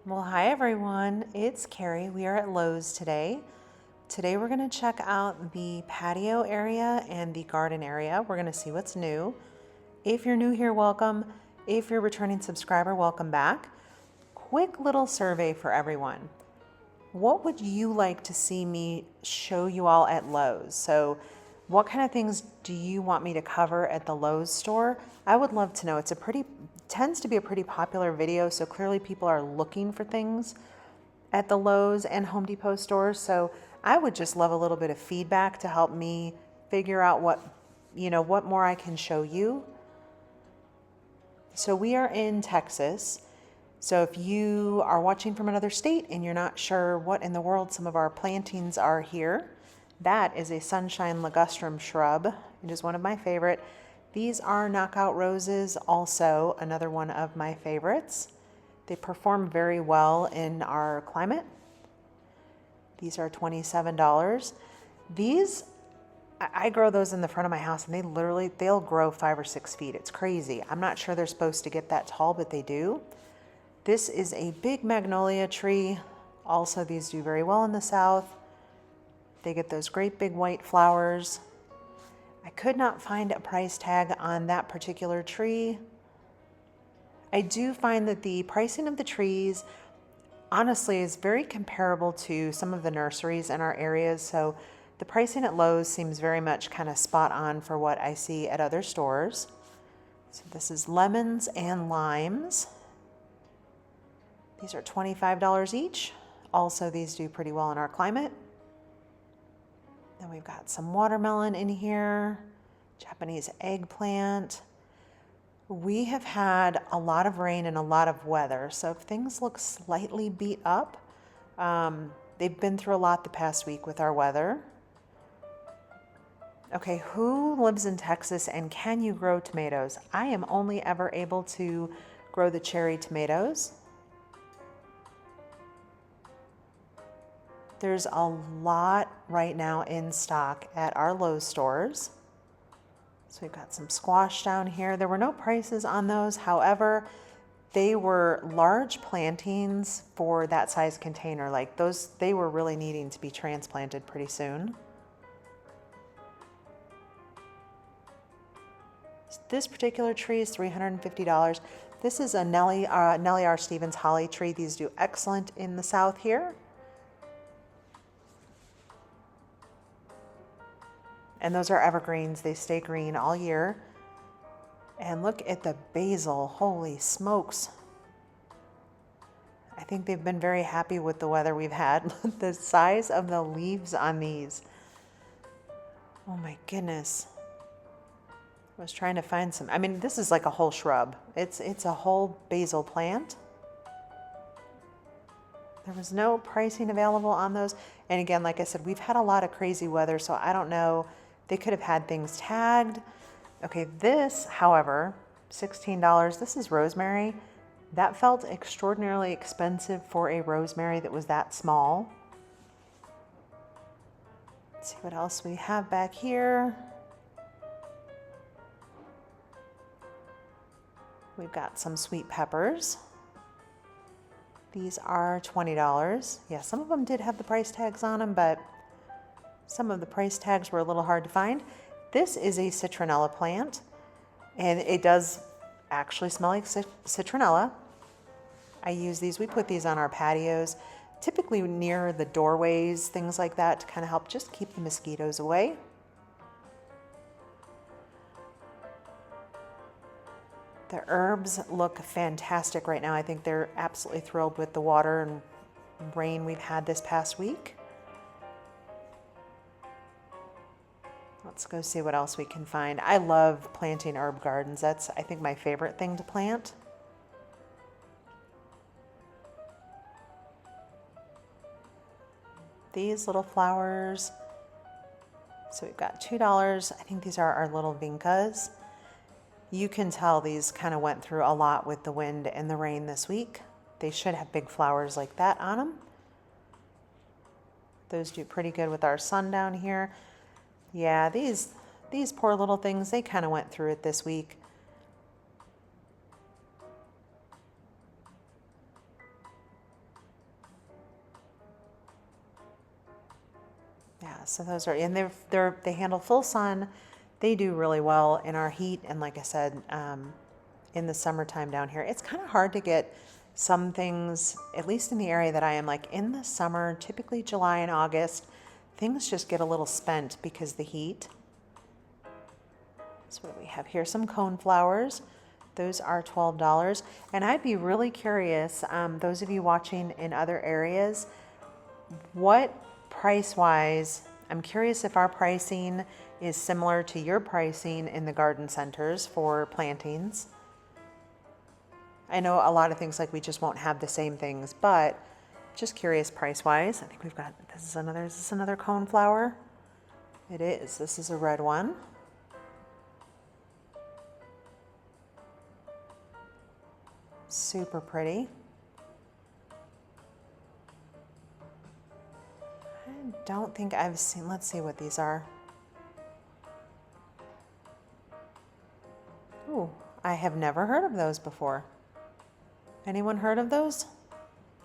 Well, hi everyone, it's Carrie. We are at Lowe's today. Today we're going to check out the patio area and the garden area. We're going to see what's new. If you're new here, welcome. If you're a returning subscriber, welcome back. Quick little survey for everyone. What would you like to see me show you all at Lowe's? So what kind of things do you want me to cover at the Lowe's store? I would love to know. Tends to be a pretty popular video, so clearly people are looking for things at the Lowe's and Home Depot stores. So I would just love a little bit of feedback to help me figure out what more I can show you. So we are in Texas. So if you are watching from another state and you're not sure what in the world some of our plantings are here, that is a sunshine ligustrum shrub. It is one of my favorite. These are knockout roses, also another one of my favorites. They perform very well in our climate. These are $27. These, I grow those in the front of my house and they'll grow 5 or 6 feet. It's crazy. I'm not sure they're supposed to get that tall, but they do. This is a big magnolia tree. Also, these do very well in the south. They get those great big white flowers. I could not find a price tag on that particular tree. I do find that the pricing of the trees, honestly, is very comparable to some of the nurseries in our areas. So the pricing at Lowe's seems very much kind of spot on for what I see at other stores. So this is lemons and limes. These are $25 each. Also, these do pretty well in our climate. Then we've got some watermelon in here, Japanese eggplant. We have had a lot of rain and a lot of weather, so if things look slightly beat up, they've been through a lot the past week with our weather. Okay, who lives in Texas and can you grow tomatoes? I am only ever able to grow the cherry tomatoes. There's a lot right now in stock at our Lowe's stores. So we've got some squash down here. There were no prices on those. However, they were large plantings for that size container. Like those, they were really needing to be transplanted pretty soon. This particular tree is $350. This is a Nellie R. Stevens holly tree. These do excellent in the south here. And those are evergreens. They stay green all year. And look at the basil. Holy smokes. I think they've been very happy with the weather we've had. The size of the leaves on these. Oh my goodness. I was trying to find some. I mean, this is like a whole shrub. It's a whole basil plant. There was no pricing available on those. And again, like I said, we've had a lot of crazy weather, so I don't know. They could have had things tagged. Okay, this, however, $16. This is rosemary. That felt extraordinarily expensive for a rosemary that was that small. Let's see what else we have back here. We've got some sweet peppers. These are $20. Yeah, some of them did have the price tags on them, but some of the price tags were a little hard to find. This is a citronella plant, and it does actually smell like citronella. I use these, we put these on our patios, typically near the doorways, things like that, to kind of help just keep the mosquitoes away. The herbs look fantastic right now. I think they're absolutely thrilled with the water and rain we've had this past week. Let's go see what else we can find. I love planting herb gardens. That's, I think, my favorite thing to plant. These little flowers. So we've got $2. I think these are our little vincas. You can tell these kind of went through a lot with the wind and the rain this week. They should have big flowers like that on them. Those do pretty good with our sun down here. Yeah, these poor little things, they kind of went through it this week. so those are, and they handle full sun. They do really well in our heat, and like I said, in the summertime down here, it's kind of hard to get some things, at least in the area that I am, like in the summer, typically July and August, things just get a little spent because the heat. So what do we have here? Some cone flowers. Those are $12. And I'd be really curious, those of you watching in other areas, what price-wise, I'm curious if our pricing is similar to your pricing in the garden centers for plantings. I know a lot of things like we just won't have the same things, but just curious price-wise. I think we've got, is this another cone flower? It is. This is a red one. Super pretty. I don't think I've seen, let's see what these are. Ooh, I have never heard of those before. Anyone heard of those?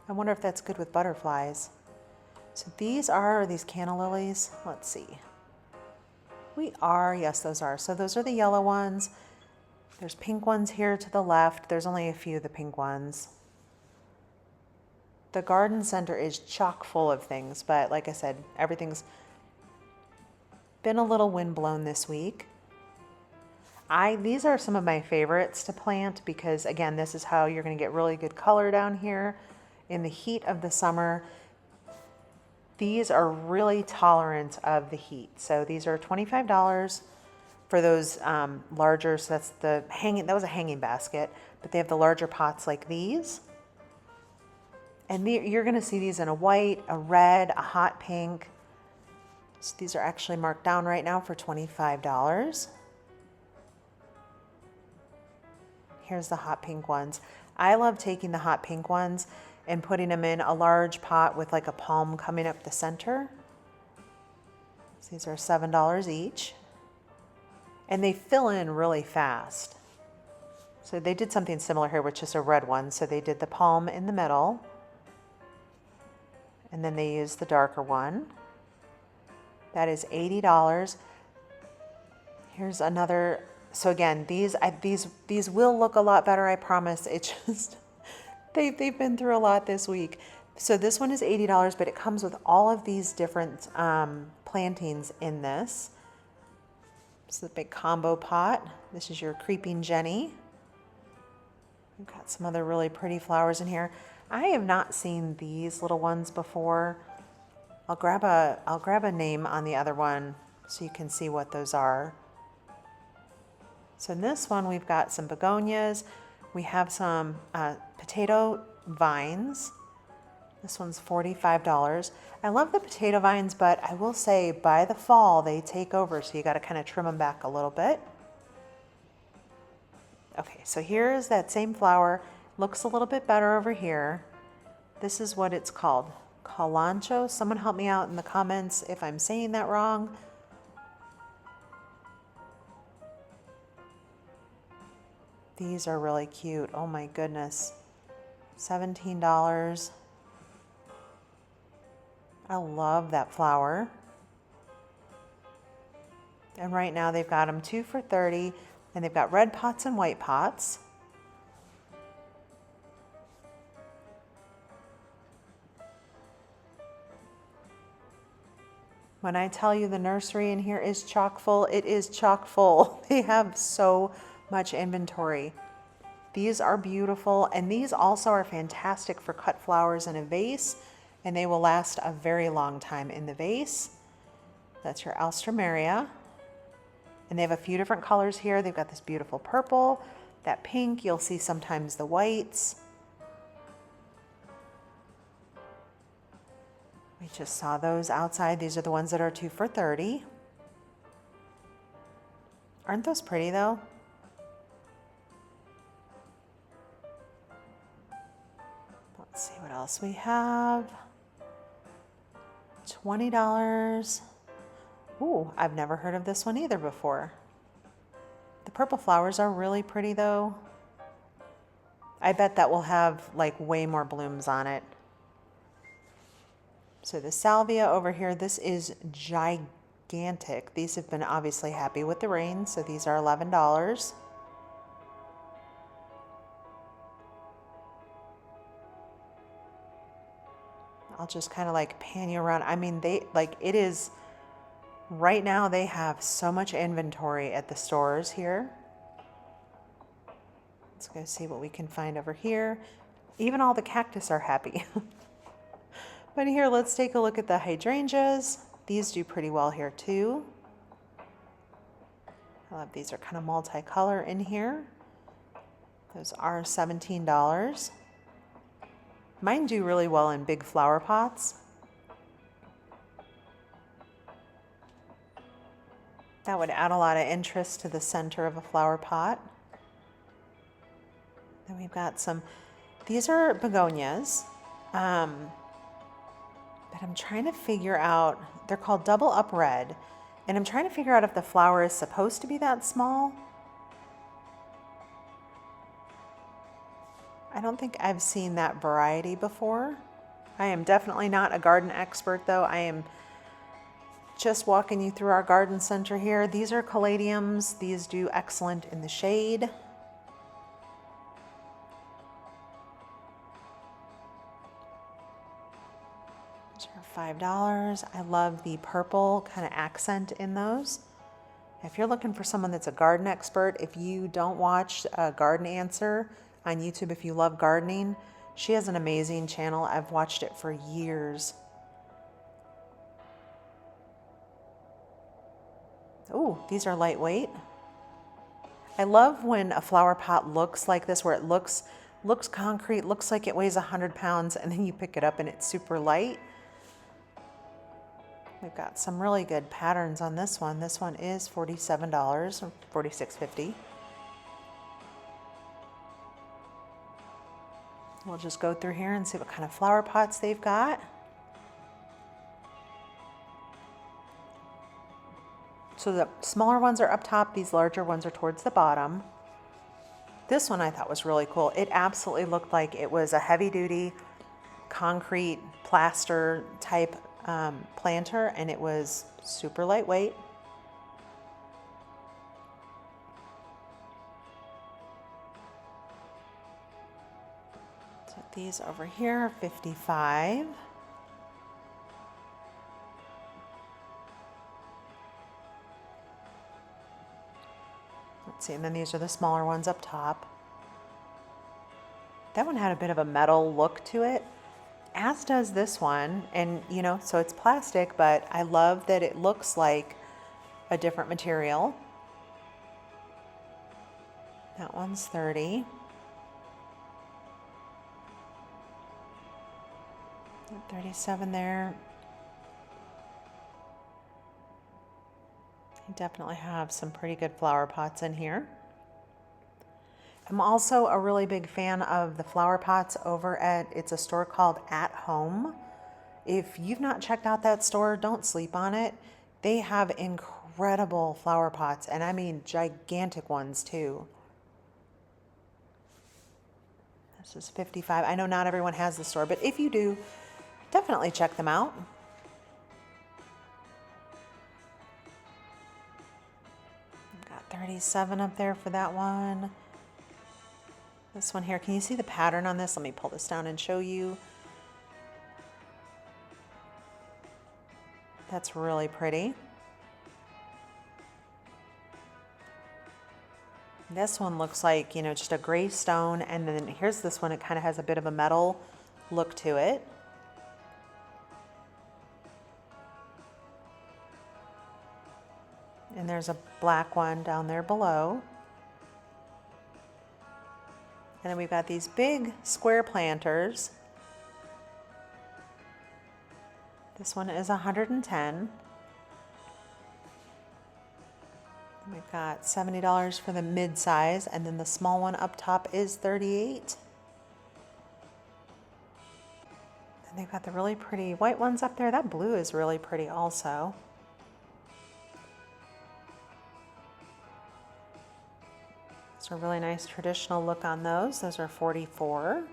I wonder if that's good with butterflies. So these are these canna lilies. Let's see. Yes, those are. So those are the yellow ones. There's pink ones here to the left. There's only a few of the pink ones. The garden center is chock full of things, but like I said, everything's been a little windblown this week. These are some of my favorites to plant because, again, this is how you're going to get really good color down here in the heat of the summer. These are really tolerant of the heat. So these are $25 for those larger, so that's that was a hanging basket, but they have the larger pots like these. And you're going to see these in a white, a red, a hot pink. So these are actually marked down right now for $25. Here's the hot pink ones. I love taking the hot pink ones and putting them in a large pot with like a palm coming up the center. So these are $7 each. And they fill in really fast. So they did something similar here with just a red one. So they did the palm in the middle. And then they used the darker one. That is $80. Here's another. So again, these will look a lot better, I promise. It just, they've been through a lot this week. So this one is $80, but it comes with all of these different plantings in this. This is a big combo pot. This is your creeping Jenny. We've got some other really pretty flowers in here. I have not seen these little ones before. I'll grab a name on the other one so you can see what those are. So in this one, we've got some begonias. We have some potato vines. This one's $45. I love the potato vines, but I will say by the fall, they take over, so you got to kind of trim them back a little bit. Okay, so here's that same flower. Looks a little bit better over here. This is what it's called. Calancho. Someone help me out in the comments if I'm saying that wrong. These are really cute. Oh my goodness. $17. I love that flower. And right now they've got them 2 for $30, and they've got red pots and white pots. When I tell you the nursery in here is chock full, it is chock full. They have so much inventory. These are beautiful, and these also are fantastic for cut flowers in a vase, and they will last a very long time in the vase. That's your Alstroemeria. And they have a few different colors here. They've got this beautiful purple, that pink, you'll see sometimes the whites. We just saw those outside. These are the ones that are 2 for $30. Aren't those pretty though? Let's see what else we have. $20. Ooh, I've never heard of this one either before. The purple flowers are really pretty though. I bet that will have like way more blooms on it. So the salvia over here, this is gigantic. These have been obviously happy with the rain, so these are $11. I'll just kind of like pan you around. I mean, it is, right now they have so much inventory at the stores here. Let's go see what we can find over here. Even all the cactus are happy. But here, let's take a look at the hydrangeas. These do pretty well here too. I love these are kind of multicolor in here. Those are $17. Mine do really well in big flower pots. That would add a lot of interest to the center of a flower pot. Then we've got some, these are begonias. But I'm trying to figure out, they're called double up red, and I'm trying to figure out if the flower is supposed to be that small. I don't think I've seen that variety before. I am definitely not a garden expert though. I am just walking you through our garden center here. These are caladiums. These do excellent in the shade. $5. I love the purple kind of accent in those. If you're looking for someone that's a garden expert, if you don't watch Garden Answer on YouTube, if you love gardening, she has an amazing channel. I've watched it for years. Oh, these are lightweight. I love when a flower pot looks like this, where it looks concrete, looks like it weighs 100 pounds, and then you pick it up and it's super light. We've got some really good patterns on this one. This one is $47 or $46.50. We'll just go through here and see what kind of flower pots they've got. So the smaller ones are up top, these larger ones are towards the bottom. This one I thought was really cool. It absolutely looked like it was a heavy-duty concrete plaster type planter, and it was super lightweight. So these over here are $55. Let's see, and then these are the smaller ones up top. That one had a bit of a metal look to it, as does this one. And you know, so it's plastic, but I love that it looks like a different material. That one's $30. 37 there. I definitely have some pretty good flower pots in here. I'm also a really big fan of the flower pots over at, it's a store called At Home. If you've not checked out that store, don't sleep on it. They have incredible flower pots, and I mean gigantic ones too. This is $55. I know not everyone has the store, but if you do, definitely check them out. I've got 37 up there for that one. This one here, can you see the pattern on this? Let me pull this down and show you. That's really pretty. This one looks like, you know, just a gray stone, and then here's this one, it kind of has a bit of a metal look to it. And there's a black one down there below. And then we've got these big square planters. This one is $110. We've got $70 for the mid-size, and then the small one up top is $38. And they've got the really pretty white ones up there. That blue is really pretty also. It's a really nice traditional look on those. Those are $44.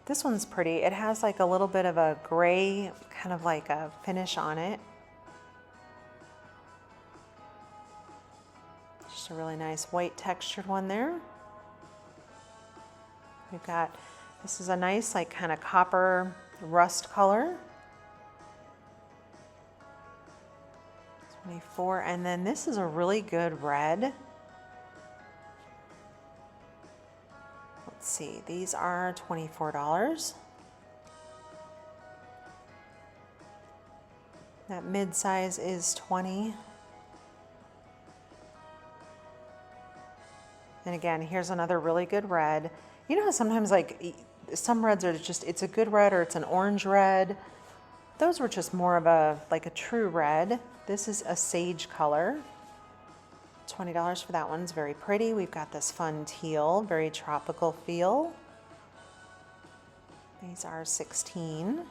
This one's pretty. It has like a little bit of a gray, kind of like a finish on it. Just a really nice white textured one there. We've got, this is a nice like kind of copper rust color. 24, and then this is a really good red. Let's see, these are $24. That mid-size is 20. And again, here's another really good red. You know how sometimes like some reds are just, it's a good red or it's an orange red. Those were just more of a, like a true red. This is a sage color. $20 for that one. It's very pretty. We've got this fun teal, very tropical feel. These are 16.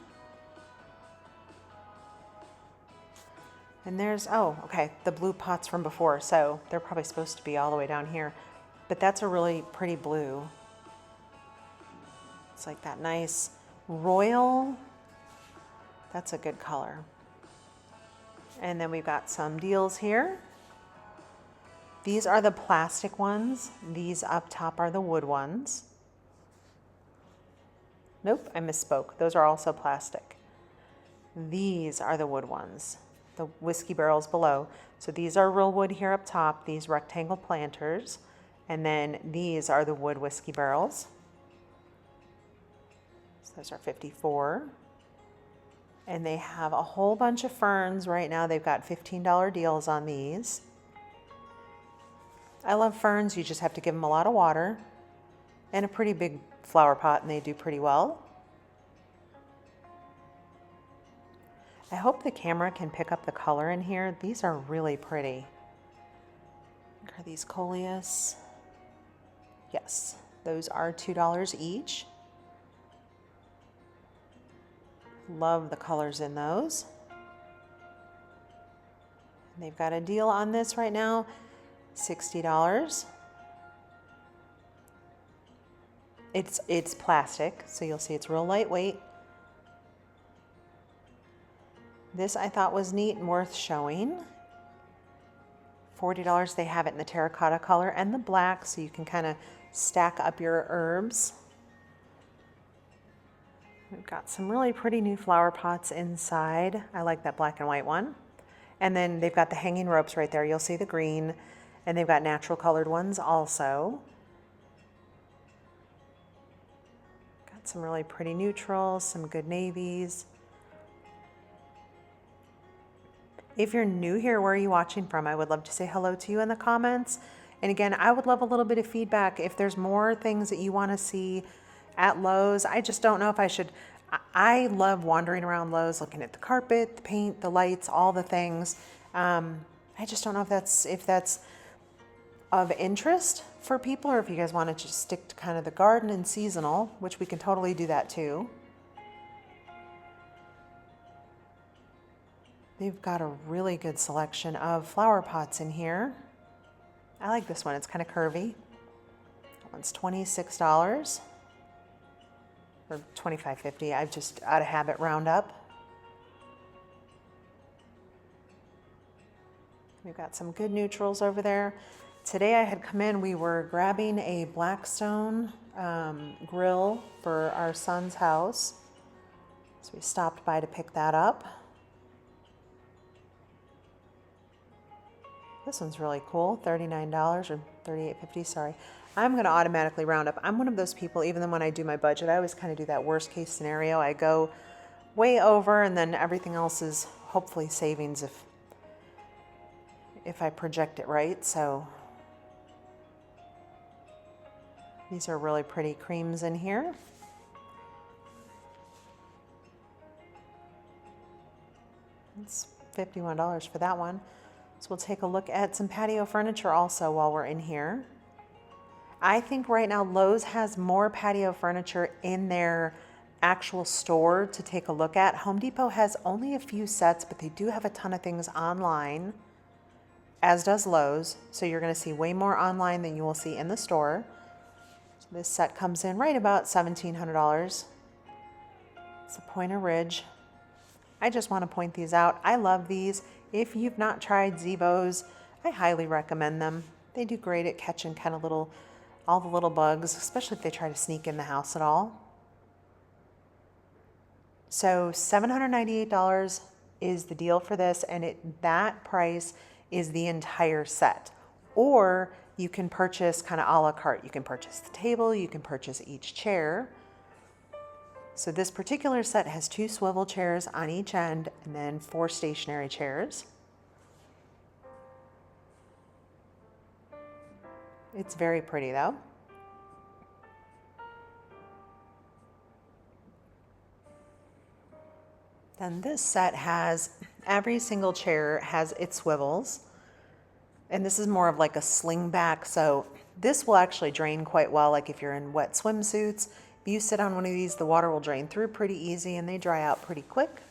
And there's, oh, okay, the blue pots from before, so they're probably supposed to be all the way down here. But that's a really pretty blue. It's like that nice royal, that's a good color. And then we've got some deals here. These are the plastic ones. These up top are the wood ones. Nope, I misspoke. Those are also plastic. These are the wood ones, the whiskey barrels below. So these are real wood here up top, these rectangle planters. And then these are the wood whiskey barrels. So those are 54. And they have a whole bunch of ferns right now. They've got $15 deals on these. I love ferns. You just have to give them a lot of water and a pretty big flower pot, and they do pretty well. I hope the camera can pick up the color in here. These are really pretty. Are these coleus? Yes, those are $2 each. Love the colors in those. And they've got a deal on this right now, $60. It's plastic, so you'll see it's real lightweight. This I thought was neat and worth showing. $40, they have it in the terracotta color and the black, so you can kind of stack up your herbs. We've got some really pretty new flower pots inside. I like that black and white one. And then they've got the hanging ropes right there. You'll see the green, and they've got natural colored ones also. Got some really pretty neutrals, some good navies. If you're new here, where are you watching from? I would love to say hello to you in the comments. And again, I would love a little bit of feedback. If there's more things that you want to see at Lowe's, I just don't know if I should. I love wandering around Lowe's, looking at the carpet, the paint, the lights, all the things. I just don't know if that's of interest for people, or if you guys want to just stick to kind of the garden and seasonal, which we can totally do that too. They've got a really good selection of flower pots in here. I like this one. It's kind of curvy. That one's $26 or $25.50. I've just out of habit round up. We've got some good neutrals over there. Today I had come in, we were grabbing a Blackstone grill for our son's house. So we stopped by to pick that up. This one's really cool, $39 or $38.50, sorry. I'm gonna automatically round up. I'm one of those people, even when I do my budget, I always kind of do that worst case scenario. I go way over, and then everything else is hopefully savings if I project it right. So these are really pretty creams in here. It's $51 for that one. So we'll take a look at some patio furniture also while we're in here. I think right now Lowe's has more patio furniture in their actual store to take a look at. Home Depot has only a few sets, but they do have a ton of things online, as does Lowe's. So you're gonna see way more online than you will see in the store. So this set comes in right about $1,700. It's a Pointer Ridge. I just want to point these out. I love these. If you've not tried Zebos, I highly recommend them. They do great at catching kind of all the little bugs, especially if they try to sneak in the house at all. So $798 is the deal for this, and that price is the entire set. Or you can purchase kind of a la carte. You can purchase the table, you can purchase each chair. So this particular set has 2 swivel chairs on each end and then 4 stationary chairs. It's very pretty though. Then this set has, every single chair has its swivels. And this is more of like a sling back, so this will actually drain quite well, like if you're in wet swimsuits. If you sit on one of these, the water will drain through pretty easy and they dry out pretty quick.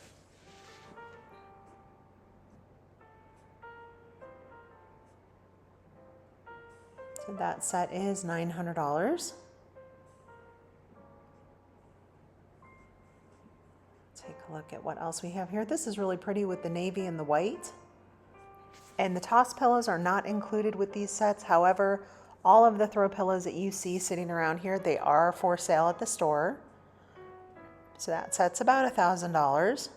So that set is $900. Take a look at what else we have here. This is really pretty with the navy and the white. And the toss pillows are not included with these sets. However, all of the throw pillows that you see sitting around here, they are for sale at the store. So that set's about $1,000.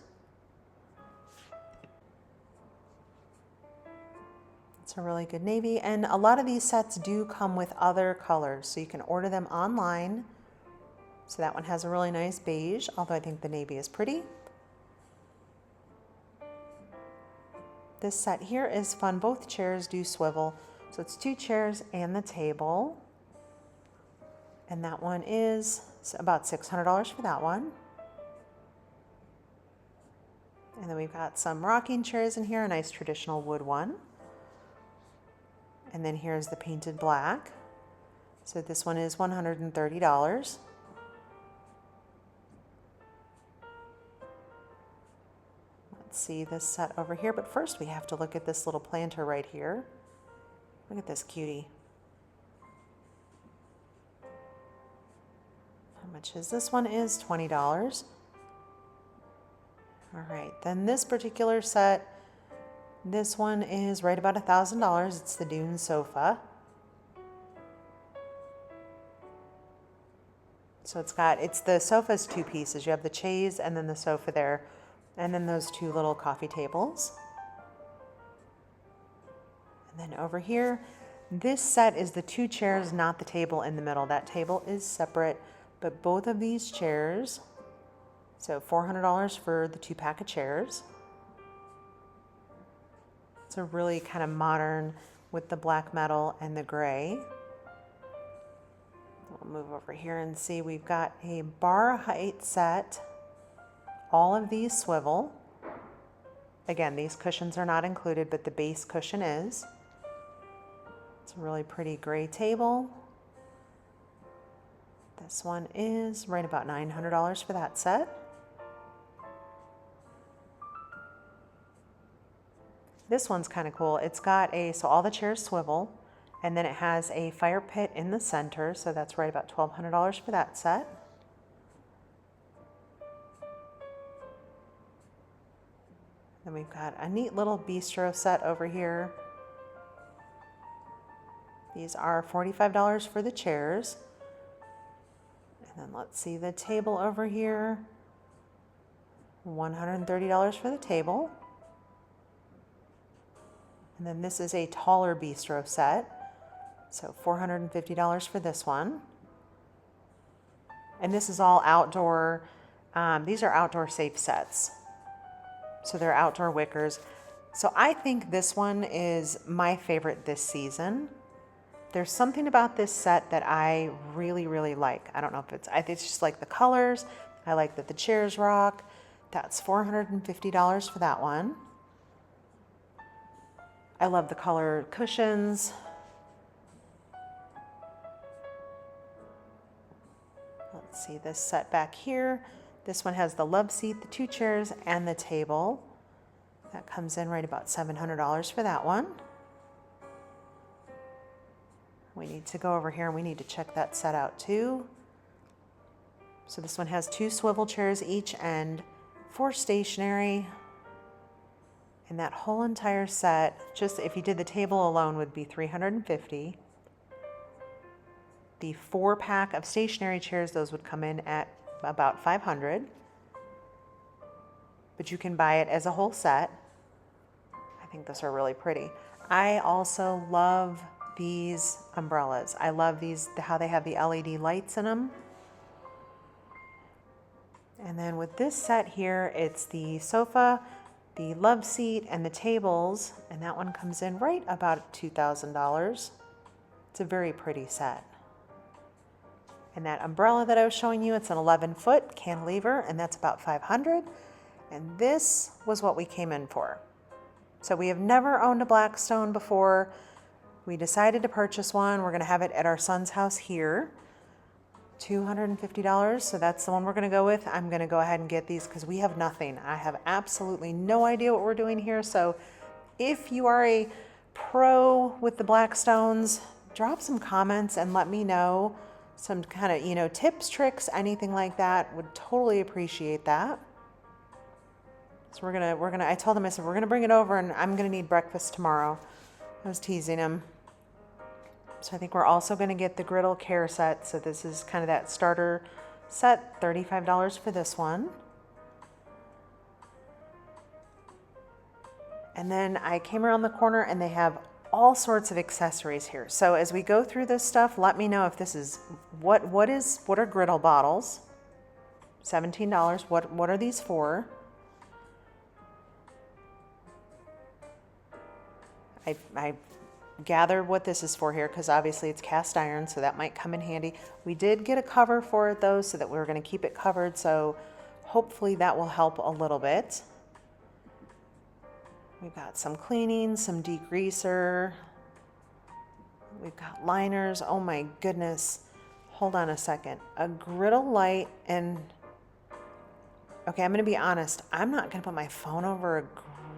It's a really good navy. And a lot of these sets do come with other colors, so you can order them online. So that one has a really nice beige, although I think the navy is pretty. This set here is fun. Both chairs do swivel. So it's 2 chairs and the table. And that one is about $600 for that one. And then we've got some rocking chairs in here, a nice traditional wood one. And then here's the painted black. So this one is $130. Let's see this set over here, but first we have to look at this little planter right here. Look at this cutie. How much is this one? Is $20. All right, then this particular set, this one is right about $1,000. It's the Dune sofa. So it's the sofa's 2 pieces. You have the chaise and then the sofa there, and then those 2 little coffee tables. And then over here, this set is the 2 chairs, not the table in the middle. That table is separate, but both of these chairs, so $400 for the 2-pack of chairs. It's a really kind of modern with the black metal and the gray. We'll move over here and see we've got a bar height set. All of these swivel. Again, these cushions are not included, but the base cushion is. It's a really pretty gray table. This one is right about $900 for that set. This one's kind of cool. It's got so all the chairs swivel, and then it has a fire pit in the center, so that's right about $1,200 for that set. Then we've got a neat little bistro set over here. These are $45 for the chairs. And then let's see the table over here. $130 for the table. And then this is a taller bistro set. So $450 for this one. And this is all outdoor. These are outdoor safe sets. So they're outdoor wickers. So I think this one is my favorite this season. There's something about this set that I really, really like. I don't know if I think it's just like the colors. I like that the chairs rock. That's $450 for that one. I love the color cushions. Let's see this set back here. This one has the love seat, the 2 chairs, and the table. That comes in right about $700 for that one. We need to go over here and we need to check that set out too. So this one has 2 swivel chairs each end for stationery. And that whole entire set, just if you did the table alone, would be $350. The 4-pack of stationery chairs, those would come in at about $500. But you can buy it as a whole set. I think those are really pretty. I also love these umbrellas. I love these, how they have the LED lights in them. And then with this set here, it's the sofa, the love seat, and the tables, and that one comes in right about $2,000. It's a very pretty set. And that umbrella that I was showing you, it's an 11-foot cantilever, and that's about $500. And this was what we came in for. So we have never owned a Blackstone before. We decided to purchase one. We're gonna have it at our son's house here. $250, so that's the one we're gonna go with. I'm gonna go ahead and get these because we have nothing. I have absolutely no idea what we're doing here. So if you are a pro with the Blackstones, drop some comments and let me know some kind of, you know, tips, tricks, anything like that. Would totally appreciate that. So we're gonna, I told him, I said, we're gonna bring it over and I'm gonna need breakfast tomorrow. I was teasing him. So I think we're also going to get the griddle care set. So this is kind of that starter set, $35 for this one. And then I came around the corner and they have all sorts of accessories here. So as we go through this stuff, let me know if this is, what are griddle bottles? $17. What are these for? I gather what this is for here because obviously it's cast iron, so that might come in handy. We did get a cover for it though, so that we were going to keep it covered, so hopefully that will help a little bit. We've got some cleaning, some degreaser, we've got liners. Oh my goodness, hold on a second. A griddle light, and okay, I'm going to be honest, I'm not going to put my phone over a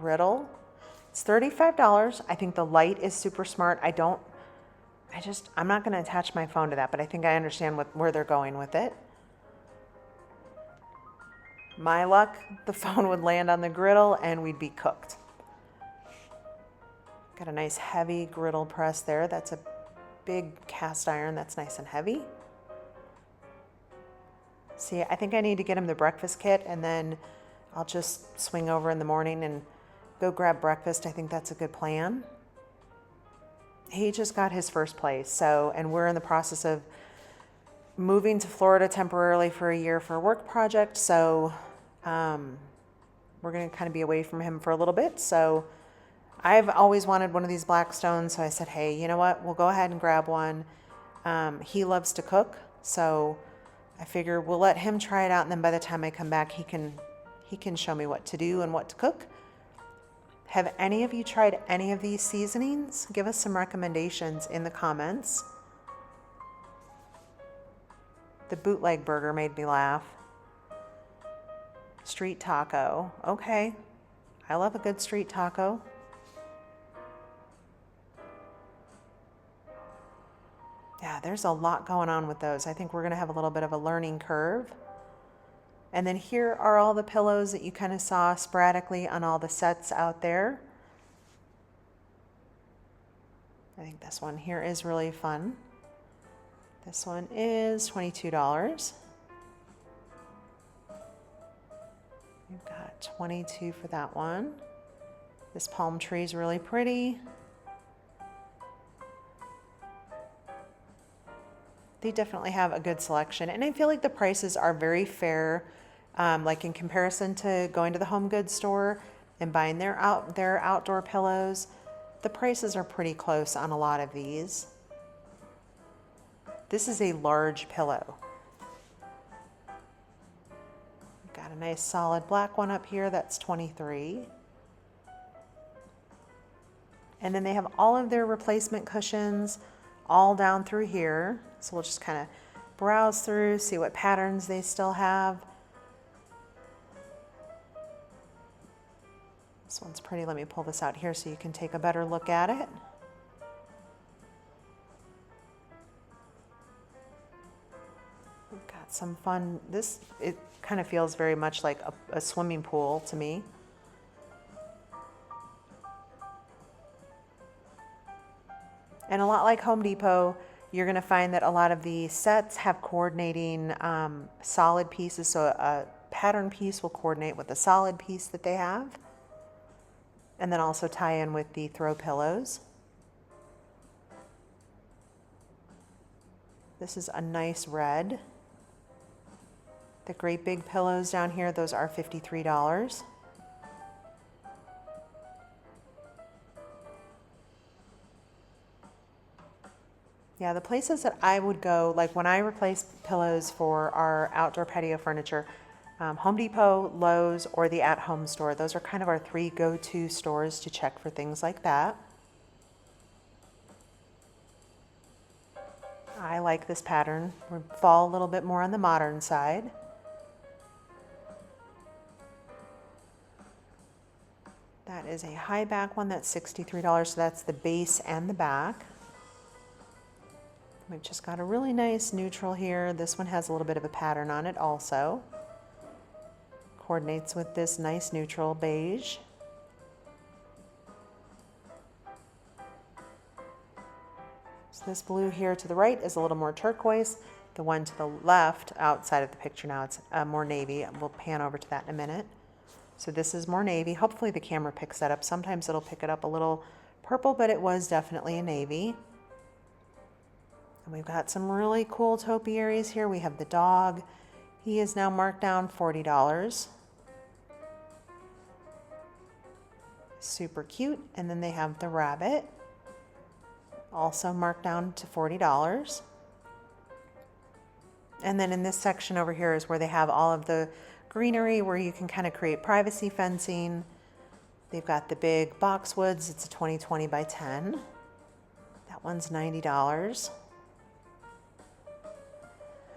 griddle. It's $35. I think the light is super smart. I'm not going to attach my phone to that, but I think I understand where they're going with it. My luck, the phone would land on the griddle and we'd be cooked. Got a nice heavy griddle press there. That's a big cast iron. That's nice and heavy. See, I think I need to get him the breakfast kit and then I'll just swing over in the morning and go grab breakfast. I think that's a good plan. He just got his first place, so, and we're in the process of moving to Florida temporarily for a year for a work project, so we're gonna kind of be away from him for a little bit. So I've always wanted one of these Blackstones, so I said, hey, you know what, we'll go ahead and grab one. He loves to cook, so I figure we'll let him try it out, and then by the time I come back, he can show me what to do and what to cook. Have any of you tried any of these seasonings? Give us some recommendations in the comments. The bootleg burger made me laugh. Street taco. Okay. I love a good street taco. Yeah, there's a lot going on with those. I think we're going to have a little bit of a learning curve. And then here are all the pillows that you kind of saw sporadically on all the sets out there. I think this one here is really fun. This one is $22. We've got $22 for that one. This palm tree is really pretty. They definitely have a good selection, and I feel like the prices are very fair. Like in comparison to going to the home goods store and buying their outdoor pillows, the prices are pretty close on a lot of these. This is a large pillow. Got a nice solid black one up here, that's $23. And then they have all of their replacement cushions all down through here. So we'll just kind of browse through, see what patterns they still have. This one's pretty. Let me pull this out here so you can take a better look at it. We've got Got some fun, it kind of feels very much like a swimming pool to me. And a lot like Home Depot, you're gonna find that a lot of the sets have coordinating solid pieces. So a pattern piece will coordinate with the solid piece that they have. And then also tie in with the throw pillows. This is a nice red. The great big pillows down here, those are $53. Yeah, the places that I would go, like when I replace pillows for our outdoor patio furniture, Home Depot, Lowe's, or the at-home store, those are kind of our 3 go-to stores to check for things like that. I like this pattern. We fall a little bit more on the modern side. That is a high back one, that's $63, so that's the base and the back. We've just got a really nice neutral here. This one has a little bit of a pattern on it also. Coordinates with this nice neutral beige. So this blue here to the right is a little more turquoise. The one to the left outside of the picture now, it's more navy. We'll pan over to that in a minute. So this is more navy. Hopefully the camera picks that up. Sometimes it'll pick it up a little purple, but it was definitely a navy. And we've got some really cool topiaries here. We have the dog. He is now marked down $40. Super cute. And then they have the rabbit, also marked down to $40. And then in this section over here is where they have all of the greenery where you can kind of create privacy fencing. They've got the big boxwoods. It's a 2020 by 10. That one's $90.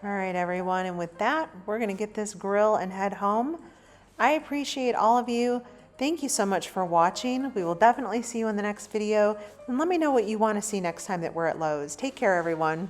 All right, everyone, and with that, we're gonna get this grill and head home. I appreciate all of you. Thank you so much for watching. We will definitely see you in the next video, and let me know what you wanna see next time that we're at Lowe's. Take care, everyone.